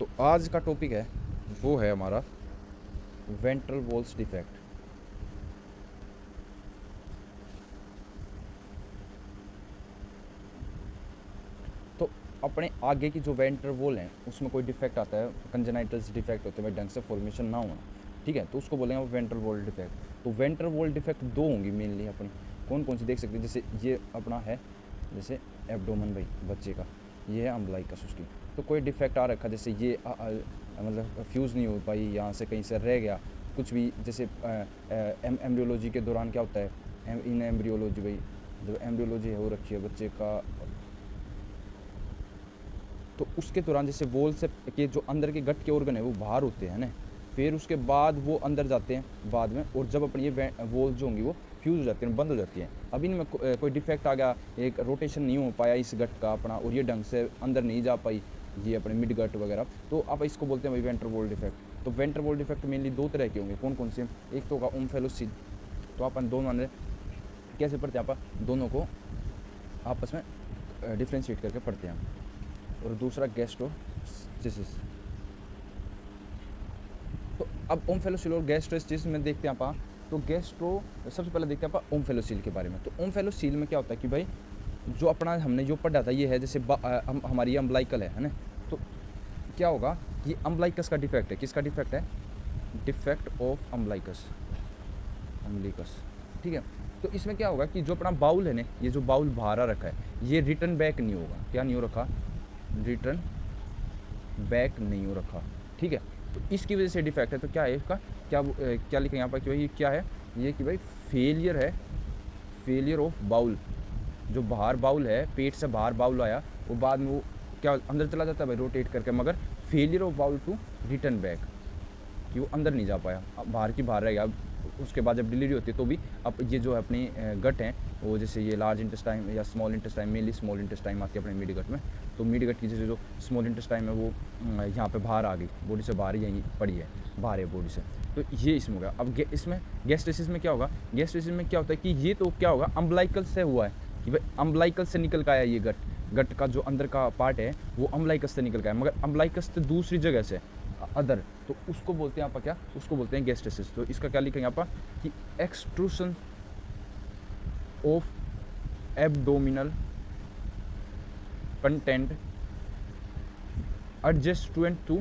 तो आज का टॉपिक है वो है हमारा वेंट्रल वॉल्स डिफेक्ट। तो अपने आगे की जो वेंट्रल वॉल है उसमें कोई डिफेक्ट आता है, कंजेनाइटल्स डिफेक्ट होते हैं, ढंग से फॉर्मेशन ना होना, ठीक है, तो उसको बोलेंगे वेंट्रल वॉल डिफेक्ट। तो वेंट्रल वॉल डिफेक्ट दो होंगी मेनली अपनी, कौन कौन सी देख सकते हैं, जैसे ये अपना है, जैसे एब्डोमेन भाई बच्चे का, ये है अम्बलाइकस उसकी, तो कोई डिफेक्ट आ रखा, जैसे ये मतलब फ्यूज़ नहीं हो पाई, यहाँ से कहीं से रह गया कुछ भी, जैसे एम्ब्रियोलॉजी के दौरान क्या होता है, इन एम्ब्रियोलॉजी भाई जब एम्ब्रियोलॉजी है वो रखी है बच्चे का, तो उसके दौरान जैसे वॉल से के जो अंदर के गट के ऑर्गन है वो बाहर होते हैं ना, फिर उसके बाद वो अंदर जाते हैं बाद में, और जब अपनी ये वॉल जो होंगी वो फ्यूज़ हो जाती हैं, बंद हो जाती हैं। अब इनमें कोई डिफेक्ट आ गया, एक रोटेशन नहीं हो पाया इस गट का अपना, और ये ढंग से अंदर नहीं जा पाई ये अपने मिड गट वगैरह, तो आप इसको बोलते हैं भाई वेंट्रल वॉल डिफेक्ट। तो वेंट्रल वॉल डिफेक्ट मेनली दो तरह के होंगे, कौन कौन से, एक तो होगा ओम्फेलोसिल, तो अपन दोनों ने कैसे पढ़ते हैं, आप दोनों को आपस में डिफ्रेंशिएट करके पढ़ते हैं, और दूसरा गैस्ट्रोसिस। तो अब ओम्फेलोसिल और गैस्ट्रोसिस में देखते हैं आप, तो गैस्ट्रो सबसे पहले देखते हैं आप ओम्फेलोसिल के बारे में। तो ओम्फेलोसिल में क्या होता है कि भाई जो अपना हमने जो पढ़ा था ये है, जैसे हमारी अम्बलाइकल है ना, तो क्या होगा, ये अम्बलाइकस का डिफेक्ट है, किसका डिफेक्ट है, डिफेक्ट ऑफ अम्बलाइकस, ठीक है। तो इसमें क्या होगा कि जो अपना बाउल है ना, ये जो बाउल बाहर आ रखा है ये रिटर्न बैक नहीं होगा, क्या नहीं हो रखा, रिटर्न बैक नहीं हो रखा, ठीक है। तो इसकी वजह से डिफेक्ट है, तो क्या है इसका, क्या लिखें यहाँ पर कि भाई क्या है ये, कि भाई फेलियर है, फेलियर ऑफ बाउल, जो बाहर बाउल है, पेट से बाहर बाउल आया, वो बाद में वो क्या अंदर चला जाता है भाई रोटेट करके, मगर failure of bowel to return back, कि वो अंदर नहीं जा पाया, बाहर की बाहर रह गया। उसके बाद जब डिलीवरी होती है तो भी अब ये जो है अपनी गट हैं वो, जैसे ये लार्ज इंटेस्टाइन या small intestine, mainly small intestine आती है अपने मिड गट में, तो मिड गट की जैसे जो स्मॉल इंटेस्टाइन है वो यहाँ पे बाहर आ गई, बॉडी से बाहर यहीं पड़ी है, बाहर है बॉडी से, तो ये इसमें होगा। अब इसमें गैस्ट्रेसिस में क्या होगा, गैस्ट्रेसिस में क्या होता है कि ये तो क्या होगा अम्बलाइकल से हुआ है, कि भाई अम्बलाइकल से निकल का आया ये गट का जो अंदर का पार्ट है वो अम्बलाइकस से निकल का है, मगर अम्बलाइकस से दूसरी जगह से अदर, तो उसको बोलते हैं आप क्या, उसको बोलते हैं गैस्ट्रेसिस। तो इसका क्या लिखेंगे आप कि extrusion of abdominal content adjacent to,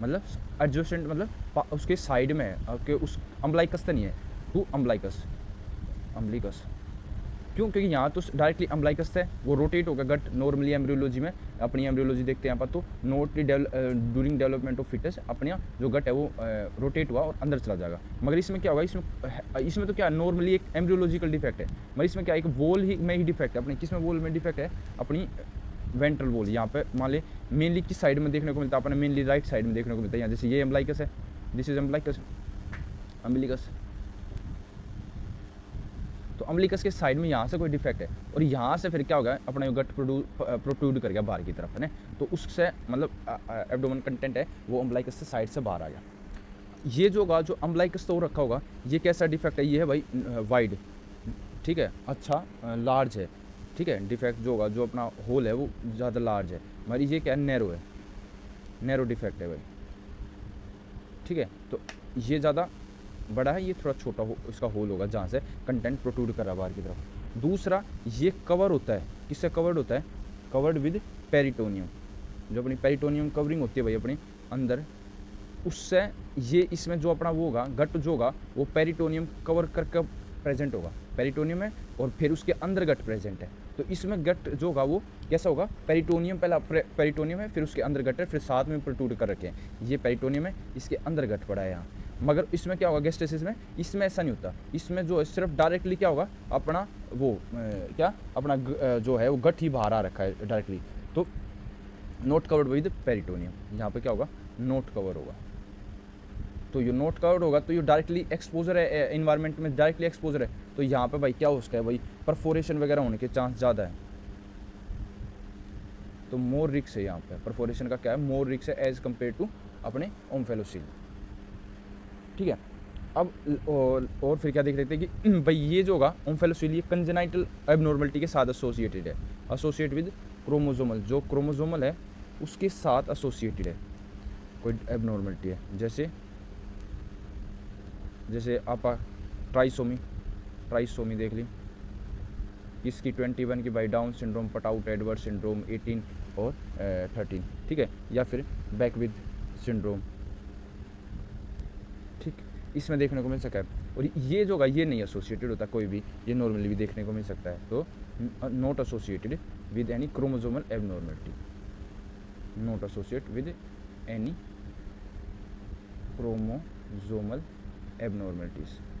मतलब एडजस्टेंट मतलब उसके साइड में है, आपके उस अम्बलाइकस तो नहीं है, टू अम्बलाइकस, क्यों, क्योंकि यहाँ तो डायरेक्टली अम्बलाइकस है, वो रोटेट होगा गट, नॉर्मली एम्ब्रियोलॉजी में, अपनी एम्ब्रियोलॉजी देखते हैं यहाँ पर, तो not during development of foetus अपने जो गट है वो रोटेट हुआ और अंदर चला जाएगा। मगर इसमें क्या होगा, इसमें तो क्या नॉर्मली एक एम्ब्रियोलॉजिकल डिफेक्ट है, मगर इसमें क्या एक वॉल ही में ही डिफेक्ट है, अपनी किस में वॉल में डिफेक्ट है, अपनी वेंट्रल वॉल, यहाँ पे मान ली मेनली किस साइड में देखने को मिलता है, अपने मेनली राइट साइड में देखने को मिलता है, यहाँ जैसे ये एम्बलाइकस है, दिस इज एम्बलाइकस, अम्बिलिकस, तो अम्बलिकस के साइड में यहाँ से कोई डिफेक्ट है, और यहाँ से फिर क्या होगा, अपना गट प्रोट्रूड कर गया बाहर की तरफ है ना, तो उससे मतलब एब्डोमेन कंटेंट है वो अम्बलाइकस से साइड से बाहर आ गया। ये जो होगा, जो अम्बलाइकस तो रखा होगा, ये कैसा डिफेक्ट है, ये है भाई वाइड, ठीक है, अच्छा लार्ज है, ठीक है, डिफेक्ट जो होगा, जो अपना होल है वो ज़्यादा लार्ज है, मगर ये क्या है, नैरो है, नैरो डिफेक्ट है भाई, ठीक है। तो ये ज़्यादा बड़ा है, ये थोड़ा छोटा इसका होल होगा जहाँ से कंटेंट प्रोट्रूड कर रहा है बाहर की तरफ। दूसरा, ये कवर होता है, किससे कवर्ड होता है, कवर्ड विद पेरिटोनियम, जो अपनी पेरिटोनियम कवरिंग होती है भाई अपनी अंदर, उससे ये इसमें जो अपना वो होगा गट जो होगा वो पेरिटोनियम कवर करके प्रेजेंट होगा, पेरिटोनियम है और फिर उसके अंदर गट प्रेजेंट है, तो इसमें गट जो होगा वो कैसा होगा, पेरिटोनियम पहला पेरिटोनियम है, फिर उसके अंदर गट है, फिर साथ में प्रोट्रूड कर रखे हैं, ये पेरिटोनियम है, इसके अंदर गट पड़ा है यहाँ। मगर इसमें क्या होगा गैस्ट्रेसिस में, इसमें ऐसा नहीं होता, इसमें जो है सिर्फ डायरेक्टली क्या होगा, अपना वो क्या अपना जो है वो गट ही बाहर आ रखा है डायरेक्टली, तो नॉट कवर्ड विद पेरिटोनियम, यहाँ पे क्या होगा, नॉट कवर होगा, तो ये नॉट कवर्ड होगा, तो ये डायरेक्टली एक्सपोजर है, इन्वायरमेंट में डायरेक्टली एक्सपोजर है, तो यहाँ पे भाई क्या हो उसका है भाई, परफोरेशन वगैरह होने के चांस ज़्यादा है, तो मोर रिक्स है यहाँ पे, परफोरेशन का क्या है, मोर रिक्स है एज कम्पेयर टू अपने ओम्फेलोसिल, ठीक है। अब और फिर क्या देख लेते हैं कि भाई ये जो होगा ओम्फेलोसिल, ये कंजेनाइटल एबनॉर्मलिटी के साथ एसोसिएटेड है, एसोसिएट विद क्रोमोजोमल, जो क्रोमोजोमल है उसके साथ एसोसिएटेड है, कोई एबनॉर्मलिटी है, जैसे जैसे आप ट्राइसोमी देख ली, इसकी 21 की by down syndrome, Patau Edward syndrome 18 और 13, ठीक है, या फिर बैकविद सिंड्रोम, ठीक, इसमें देखने को मिल सका है। और ये जो होगा ये नहीं एसोसिएटेड होता कोई भी, ये नॉर्मली भी देखने को मिल सकता है, तो not associated with any chromosomal abnormality, not associate with any chromosomal abnormalities.